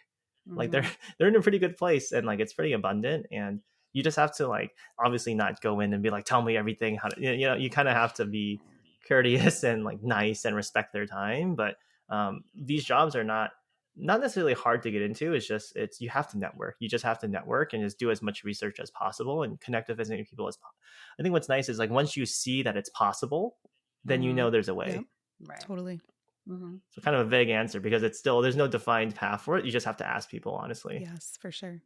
Like they're Mhm. they're in a pretty good place, and like it's pretty abundant, and you just have to like obviously not go in and be like, tell me everything how to, you kind of have to be courteous and like nice and respect their time. But these jobs are not necessarily hard to get into. It's just it's you have to network. You just have to network and just do as much research as possible and connect with as many people as possible. I think what's nice is like once you see that it's possible, then you know Mhm. there's a Yep. way. Right. Totally. Mhm. So kind of a vague answer because it's still there's no defined path for it. You just have to ask people honestly. Yes, for sure.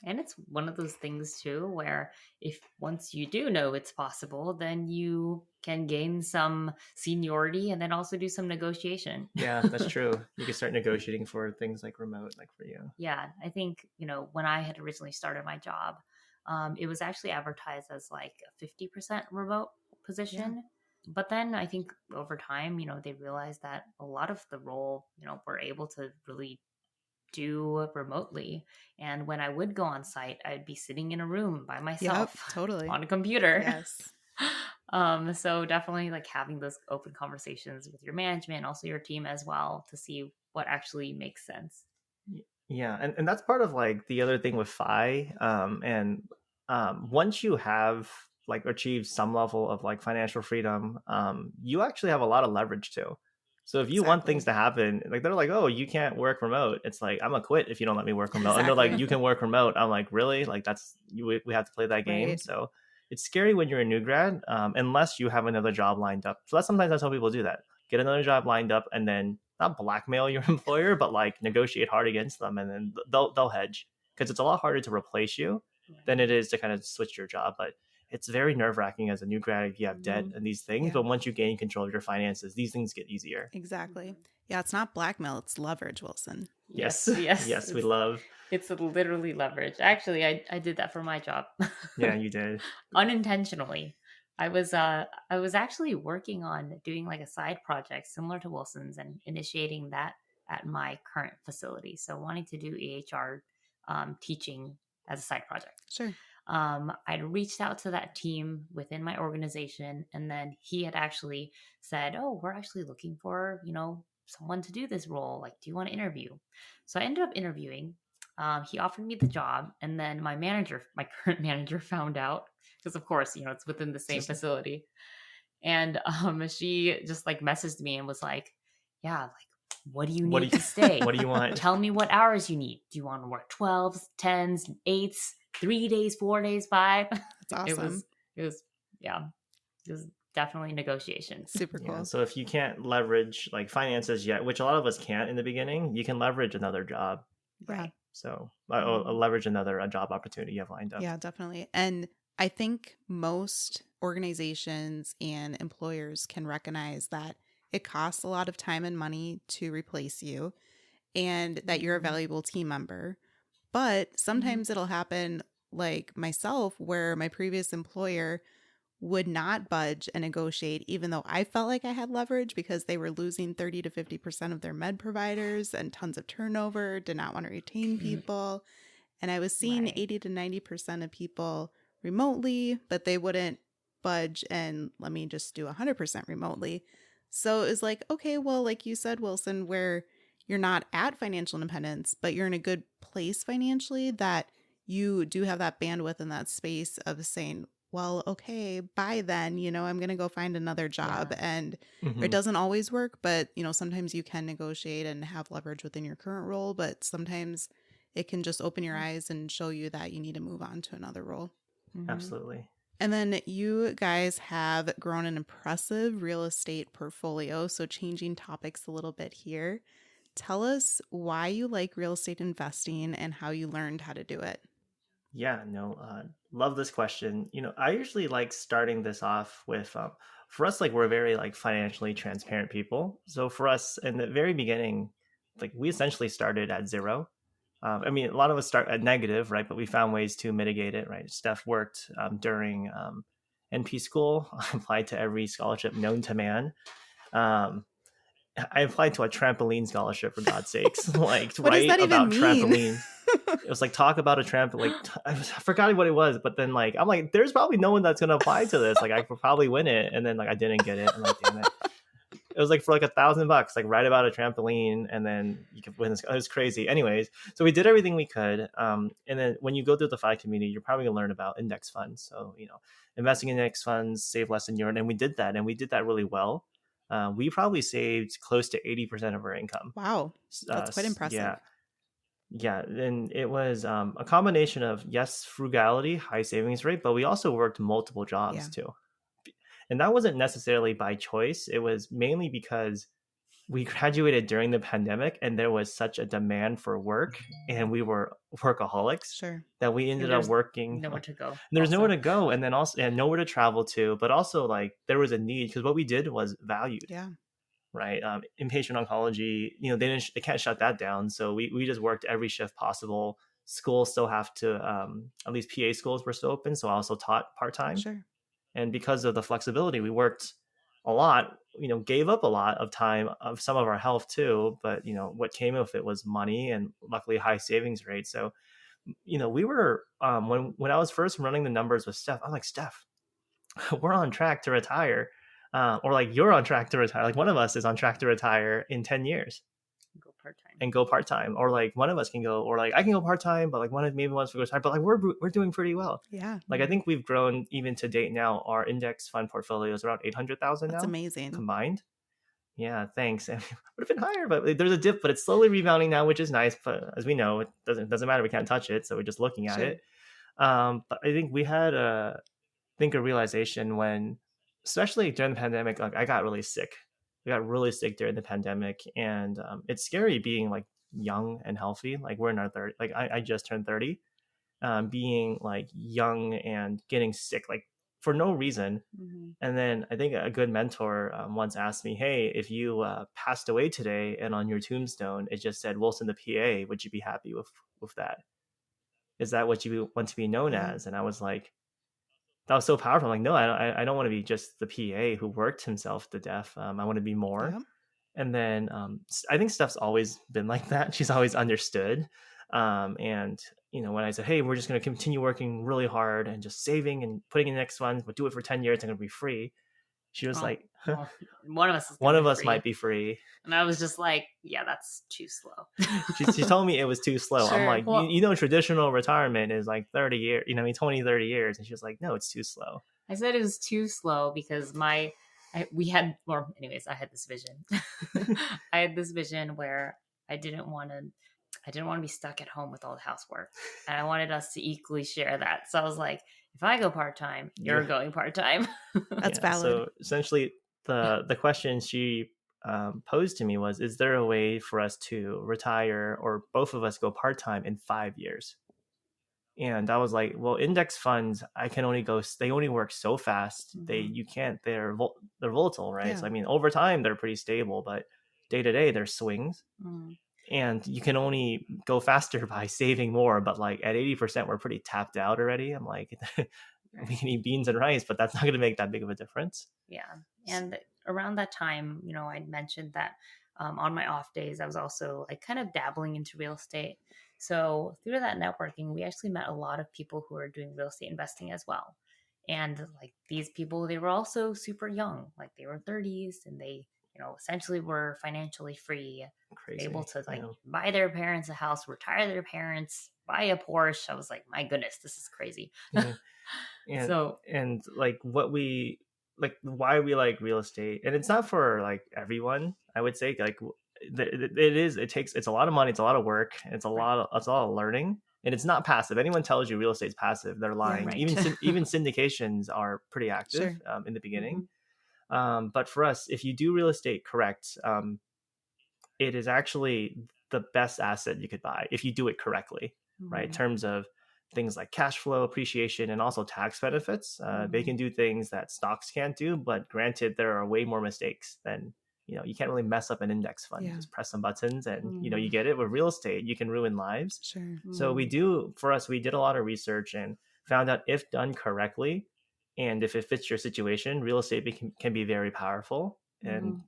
And it's one of those things too where if once you do know it's possible, then you can gain some seniority and then also do some negotiation. Yeah, that's true. You can start negotiating for things like remote, like for you. Yeah, I think, when I had originally started my job, it was actually advertised as like a 50% remote Yeah. position. But then I think over time, they realized that a lot of the role, we're able to really do remotely. And when I would go on site, I'd be sitting in a room by Yep. myself Totally. on a computer. Yes. So definitely like having those open conversations with your management and also your team as well to see what actually makes sense. Yeah, and that's part of like the other thing with Fi. And once you have like achieved some level of like financial freedom, you actually have a lot of leverage too. So if you want things Exactly. to happen, like they're like, oh, you can't work remote. It's like I'm gonna quit if you don't let me work remote. And they're like, Exactly. you can work remote. I'm like, really? Like we have to play that game. Right. So it's scary when you're a new grad, unless you have another job lined up. So that's how people do that. Get another job lined up and then not blackmail your employer, but like negotiate hard against them, and then they'll hedge because it's a lot harder to replace you than Right. it is to kind of switch your job. But it's very nerve-wracking as a new grad if you have debt and these things. Yeah. But once you gain control of your finances, these things get easier. Exactly. Yeah, it's not blackmail, it's leverage, Wilson. Yes. Yes. Yes, we love. It's literally leverage. Actually, I did that for my job. Yeah, you did. Unintentionally. I was actually working on doing like a side project similar to Wilson's and initiating that at my current facility. So wanting to do EHR teaching as a side project. Sure. I'd reached out to that team within my organization, and then he had actually said, "Oh, we're actually looking for, someone to do this role. Like, do you want to interview?" So I ended up interviewing. He offered me the job, and then my current manager, found out because, of course, it's within the same facility, and she just like messaged me and was like, "Yeah, like, what do you need to stay? What do you want? Tell me what hours you need. Do you want to work 12s, 10s, 8s, 3 days, 4 days, 5?" That's awesome. It was definitely negotiations. Super cool. Yeah, so if you can't leverage like finances yet, which a lot of us can't in the beginning, you can leverage another job. Right. So leverage another job opportunity you have lined up. Yeah, definitely. And I think most organizations and employers can recognize that it costs a lot of time and money to replace you and that you're a valuable team member. But sometimes it'll happen like myself, where my previous employer would not budge and negotiate, even though I felt like I had leverage because they were losing 30 to 50% of their med providers and tons of turnover, did not want to retain people. And I was seeing 80 to 90% of people remotely, but they wouldn't budge and let me just do 100% remotely. So it was like, okay, well, like you said, Wilson, where you're not at financial independence, but you're in a good place financially, that you do have that bandwidth and that space of saying, well, okay, by then, I'm going to go find another job. And it doesn't always work, but, sometimes you can negotiate and have leverage within your current role, but sometimes it can just open your eyes and show you that you need to move on to another role. Absolutely. And then you guys have grown an impressive real estate portfolio. So changing topics a little bit here. Tell us why you like real estate investing and how you learned how to do it. Yeah, no, love this question. I usually like starting this off with, for us, like we're very like financially transparent people. So for us in the very beginning, like we essentially started at zero. I mean, a lot of us start at negative, right? But we found ways to mitigate it, right? Steph worked during NP school. I applied to every scholarship known to man. I applied to a trampoline scholarship, for God's sakes. Like, what does that about even mean? Trampoline. It was like, talk about a trampoline. Like, I forgot what it was, but then like, I'm like, there's probably no one that's going to apply to this. Like, I could probably win it. And then like, I didn't get it. I'm like, damn it. It was like for like $1,000, like write about a trampoline, and then you could win this. It was crazy. Anyways, so we did everything we could. And then when you go through the FI community, you're probably gonna learn about index funds. So, investing in index funds, save less than you earn. And we did that, and we did that really well. We probably saved close to 80% of our income. Wow. That's quite impressive. Yeah. Yeah. And it was a combination of, yes, frugality, high savings rate, but we also worked multiple jobs too. And that wasn't necessarily by choice. It was mainly because we graduated during the pandemic and there was such a demand for work and we were workaholics that we ended up working. Nowhere to go. There's nowhere to go. And then also, and nowhere to travel to, but also like there was a need because what we did was valued. Yeah. Right. Inpatient oncology, they can't shut that down. So we just worked every shift possible. Schools still have to, at least PA schools were still open. So I also taught part-time. Sure. And because of the flexibility, we worked a lot, gave up a lot of time, of some of our health too. But, what came of it was money and luckily high savings rate. So, we were, when I was first running the numbers with Steph, I'm like, Steph, we're on track to retire. Or like you're on track to retire. Like one of us is on track to retire in 10 years. Go part-time. Or like one of us can go, or like I can go part-time, but like one of maybe wants to go part-time, but like we're doing pretty well. Yeah. Like I think we've grown even to date now. Our index fund portfolio is around 800,000 now. That's amazing. Combined. Yeah, thanks. It would have been higher, but there's a dip, but it's slowly rebounding now, which is nice. But as we know, it doesn't matter. We can't touch it. So we're just looking at it. But I think we had a realization when, especially during the pandemic, like I got really sick. We got really sick during the pandemic, and it's scary being like young and healthy. Like we're in our 30s. Like I just turned 30. Being like young and getting sick, like for no reason. Mhm. And then I think a good mentor once asked me, hey, if you passed away today and on your tombstone it just said Wilson the PA, would you be happy with that? Is that what you want to be known Yeah. as? And I was like, that was so powerful. I'm like, no, I don't want to be just the PA who worked himself to death. I want to be more. Yep. And then I think Steph's always been like that. She's always understood. And when I said, hey, we're just going to continue working really hard and just saving and putting in the next funds, but do it for 10 years, I'm going to be free. She was Oh, like, well, one of us is one gonna of be us free. might be free. And I was just like, yeah, that's too slow. She told me it was too slow. I'm Sure. like, Well- traditional retirement is like 30 years, 20, 30 years. And she was like, no, it's too slow. I said it was too slow because we had more. Anyways, I had this vision. I had this vision where I didn't want to be stuck at home with all the housework, and I wanted us to equally share that. So I was like, if I go part time, you're Yeah. going part time. That's valid. So essentially, the question she posed to me was, is there a way for us to retire or both of us go part time in 5 years? And I was like, well, index funds, they only work so fast. Mhm. They're volatile, right? Yeah. So I mean, over time they're pretty stable, but day to day there's swings. Mhm. And you can only go faster by saving more. But like at 80%, we're pretty tapped out already. I'm like, we can eat beans and rice, but that's not going to make that big of a difference. Yeah. And around that time, I mentioned that on my off days, I was also like kind of dabbling into real estate. So through that networking, we actually met a lot of people who are doing real estate investing as well. And like these people, they were also super young, like they were 30s, and they, essentially were financially free, Crazy. able to like Yeah. buy their parents a house, retire their parents, buy a Porsche. I was like, my goodness, this is crazy. Yeah. And like why we like real estate, and it's not for like everyone, I would say. Like it's a lot of money, it's a lot of work, it's a lot of learning, and it's not passive. Anyone tells you real estate's passive, they're lying. right. Even syndications are pretty active in the beginning. But for us, if you do real estate correct, it is actually the best asset you could buy if you do it correctly, right? In terms of things like cash flow, appreciation, and also tax benefits. They can do things that stocks can't do, but granted, there are way more mistakes than, you can't really mess up an index fund. Yeah. You just press some buttons and, you get it. With real estate, you can ruin lives. Sure. So we did a lot of research and found out if done correctly, and if it fits your situation, real estate can be very powerful. And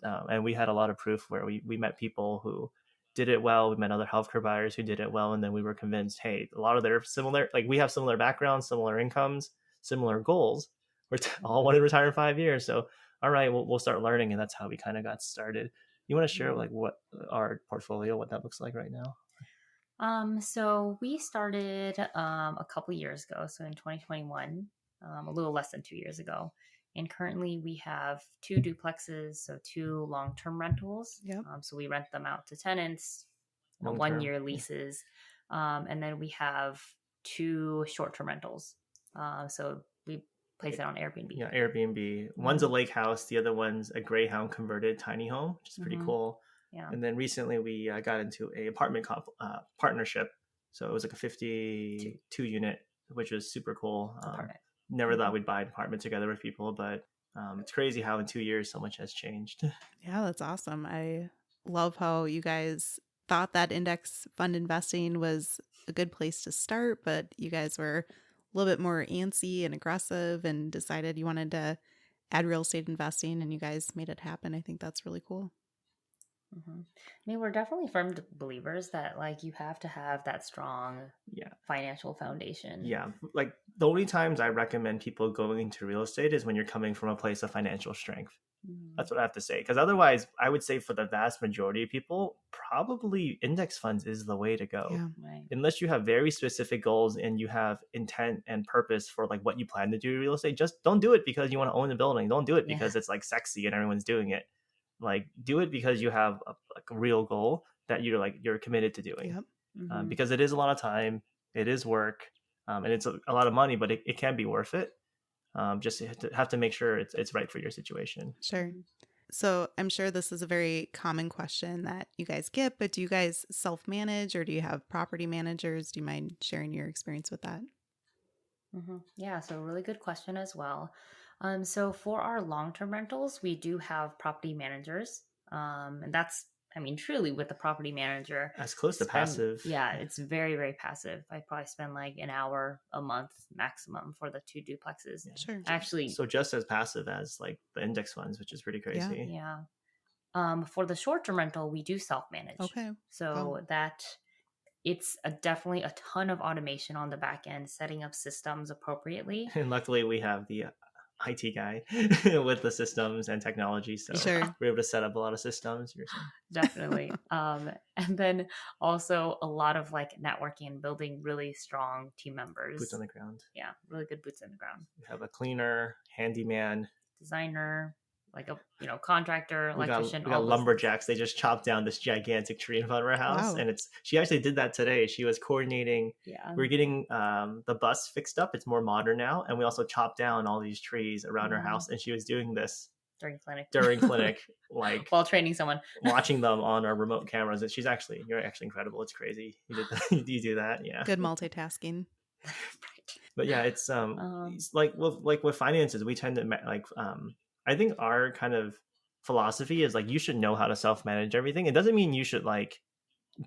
we had a lot of proof where we met people who did it well. We met other healthcare buyers who did it well, and then we were convinced, hey, a lot of their similar, like we have similar backgrounds, similar incomes, similar goals. We're all want to retire in 5 years, so all right, we'll start learning, and that's how we kind of got started. You want to share like what our portfolio, what that looks like right now? So we started a couple years ago, so in 2021, a little less than 2 years ago. And currently we have 2 duplexes, so 2 long-term rentals. Yep. So we rent them out to tenants, Long-term, 1-year leases. And then we have 2 short-term rentals. So we place it on Airbnb. Yeah, Airbnb. One's a lake house, the other one's a Greyhound converted tiny home, which is pretty cool. Yeah. And then recently we got into a apartment partnership. So it was like a 52 unit, which was super cool. Never thought we'd buy an apartment together with people, but it's crazy how in 2 years so much has changed. Yeah, that's awesome. I love how you guys thought that index fund investing was a good place to start, but you guys were a little bit more antsy and aggressive and decided you wanted to add real estate investing, and you guys made it happen. I think that's really cool. I mean, we're definitely firm believers that like you have to have that strong financial foundation. Yeah. Like the only times I recommend people going into real estate is when you're coming from a place of financial strength. That's what I have to say. Because otherwise, I would say for the vast majority of people, probably index funds is the way to go. Yeah. Right. Unless you have very specific goals and you have intent and purpose for like what you plan to do in real estate, just don't do it because you want to own a building. Don't do it because it's like sexy and everyone's doing it. Like do it because you have a real goal that you're committed to doing. Yep. Because it is a lot of time, it is work, and it's a lot of money, but it can be worth it. Just have to make sure it's right for your situation. Sure. So I'm sure this is a very common question that you guys get, but do you guys self-manage or do you have property managers? Do you mind sharing your experience with that? Yeah, so really good question as well. So for our long-term rentals, we do have property managers. And that's, I mean, truly with the property manager, As close to passive. yeah, it's very, very passive. I probably spend like an hour a month maximum for the 2 duplexes. Yeah. Sure. Actually, So just as passive as like the index funds, which is pretty crazy. yeah. For the short-term rental, we do self-manage. Okay. So that it's definitely a ton of automation on the back end, setting up systems appropriately. And luckily we have the IT guy with the systems and technology. So Sure. we're able to set up a lot of systems. Definitely. And then also a lot of like networking and building really strong team members. Boots on the ground. Yeah, really good boots on the ground. We have a cleaner, handyman, designer, like a contractor, electrician. We got lumberjacks. They just chopped down this gigantic tree in front of our house, and she actually did that today. She was coordinating. Yeah, we're getting the bus fixed up. It's more modern now, and we also chopped down all these trees around our house. And she was doing this during clinic, like while training someone, watching them on our remote cameras. And you're actually incredible. It's crazy. You do that, yeah. Good multitasking. But yeah, it's like with finances, we tend to like I think our kind of philosophy is like you should know how to self-manage everything. It doesn't mean you should like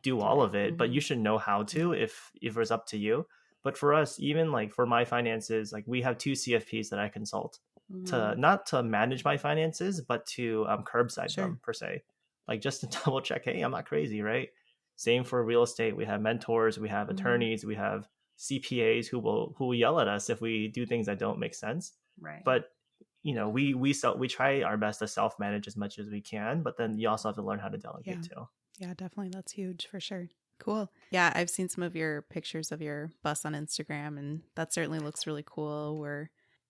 do all of it, but you should know how to if it's up to you. But for us, even like for my finances, like we have 2 CFPs that I consult to not to manage my finances, but to curbside them per se, like just to double check, hey, I'm not crazy, right? Same for real estate. We have mentors, we have attorneys, we have CPAs who will yell at us if we do things that don't make sense. Right. But we try our best to self-manage as much as we can, but then you also have to learn how to delegate too. Yeah, definitely. That's huge for sure. Cool. Yeah, I've seen some of your pictures of your bus on Instagram, and that certainly looks really cool. We're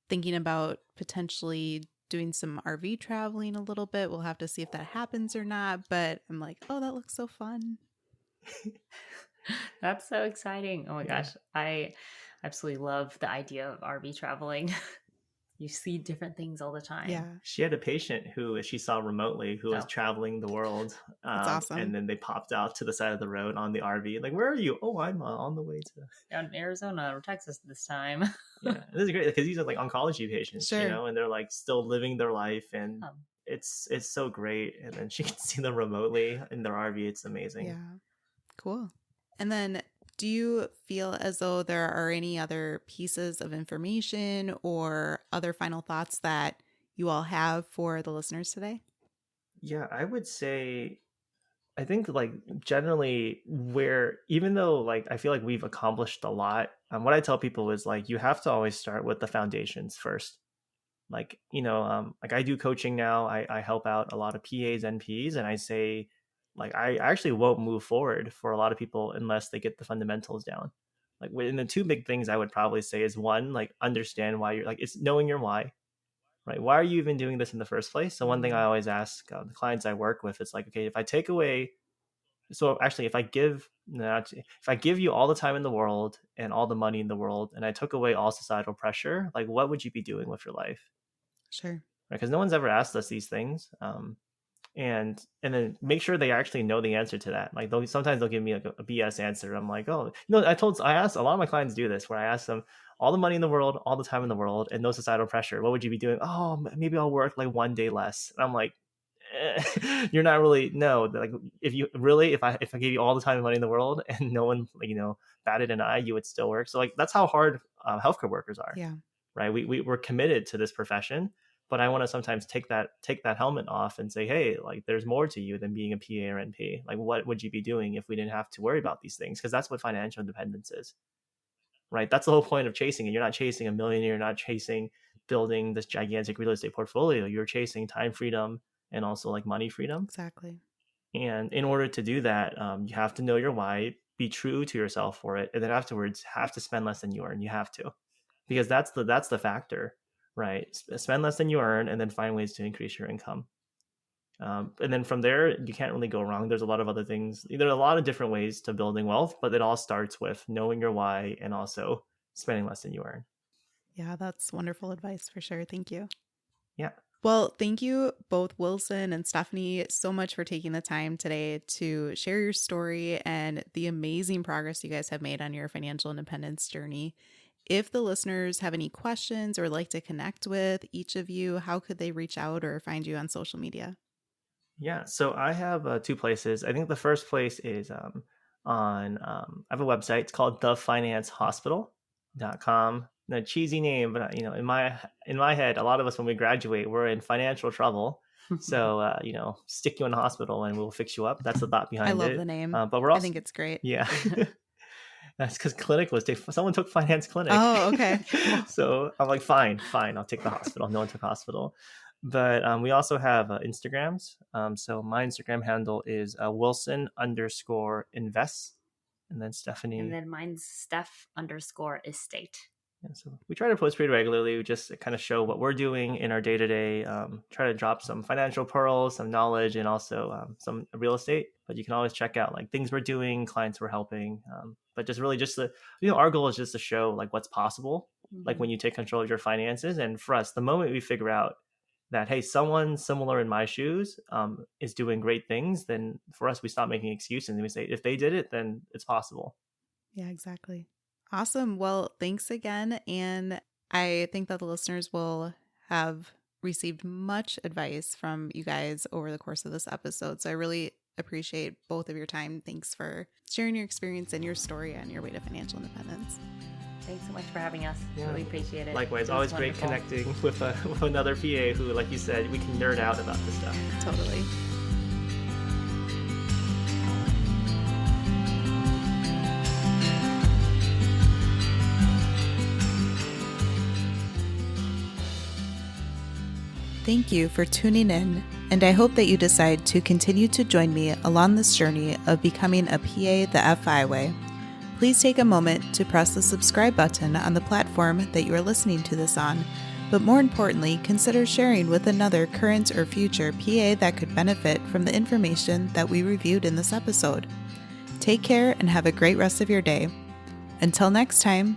thinking about potentially doing some RV traveling a little bit. We'll have to see if that happens or not, but I'm like, oh, that looks so fun. That's so exciting. Oh my gosh. I absolutely love the idea of RV traveling. You see different things all the time. Yeah. She had a patient who she saw remotely who was traveling the world. That's awesome. And then they popped out to the side of the road on the RV. Like, where are you? Oh, I'm on the way to down in Arizona or Texas this time. Yeah, this is great because these are like oncology patients, and they're like still living their life, and it's so great. And then she can see them remotely in their RV. It's amazing. Yeah, cool. And then, do you feel as though there are any other pieces of information or other final thoughts that you all have for the listeners today? Yeah, I would say, I think like generally where, even though like I feel like we've accomplished a lot, what I tell people is like, you have to always start with the foundations first. Like, like I do coaching now. I help out a lot of PAs, NPs, and I say, like, I actually won't move forward for a lot of people unless they get the fundamentals down. Like, and the 2 big things I would probably say is 1, like understand why you're like, it's knowing your why, right? Why are you even doing this in the first place? So one thing I always ask the clients I work with, it's like, okay, if I take away, so actually if I give you all the time in the world and all the money in the world, and I took away all societal pressure, like what would you be doing with your life? Sure. Right? Because no one's ever asked us these things. And then make sure they actually know the answer to that. Like sometimes they'll give me like a BS answer. I'm like, oh, I asked a lot of my clients do this, where I ask them all the money in the world, all the time in the world, and no societal pressure. What would you be doing? Oh, maybe I'll work like 1 day less. And I'm like, you're not really, no. Like if I gave you all the time and money in the world and no one batted an eye, you would still work. So like that's how hard healthcare workers are. Yeah. Right. We're committed to this profession. But I want to sometimes take that helmet off and say, hey, like there's more to you than being a PA or NP. Like what would you be doing if we didn't have to worry about these things? Because that's what financial independence is, right? That's the whole point of chasing it. You're not chasing a millionaire. You're not chasing building this gigantic real estate portfolio. You're chasing time freedom and also like money freedom. Exactly. And in order to do that, you have to know your why, be true to yourself for it, and then afterwards have to spend less than you earn. You have to, because that's the factor. Right. Spend less than you earn and then find ways to increase your income. And then from there, you can't really go wrong. There's a lot of other things. There are a lot of different ways to building wealth, but it all starts with knowing your why and also spending less than you earn. Yeah, that's wonderful advice for sure. Thank you. Yeah. Well, thank you both, Wilson and Stephanie, so much for taking the time today to share your story and the amazing progress you guys have made on your financial independence journey. If the listeners have any questions or like to connect with each of you, how could they reach out or find you on social media? Yeah, so I have two places. I think the first place is I have a website. It's called thefinancehospital.com. A cheesy name, but in my head, a lot of us when we graduate, we're in financial trouble. So stick you in a hospital and we'll fix you up. That's the thought behind it. I love the name. But we're also, I think it's great. Yeah. That's because clinic someone took finance clinic. Oh, okay. So I'm like, fine, I'll take the hospital. No one took hospital. But we also have Instagrams. So my Instagram handle is Wilson_Invest. And then Stephanie. And then mine's Steph_estate. Yeah, so we try to post pretty regularly. We just kind of show what we're doing in our day-to-day, try to drop some financial pearls, some knowledge, and also some real estate. But you can always check out like things we're doing, clients we're helping. But just really our goal is just to show like what's possible, like when you take control of your finances. And for us, the moment we figure out that, hey, someone similar in my shoes is doing great things, then for us, we stop making excuses and we say, if they did it, then it's possible. Yeah, exactly. Awesome. Well, thanks again. And I think that the listeners will have received much advice from you guys over the course of this episode. So I really appreciate both of your time. Thanks for sharing your experience and your story on your way to financial independence. Thanks so much for having us. Yeah. Really appreciate it. Likewise, always great connecting with another PA who, like you said, we can nerd out about this stuff. Totally. Thank you for tuning in, and I hope that you decide to continue to join me along this journey of becoming a PA the FI way. Please take a moment to press the subscribe button on the platform that you are listening to this on, but more importantly, consider sharing with another current or future PA that could benefit from the information that we reviewed in this episode. Take care and have a great rest of your day. Until next time.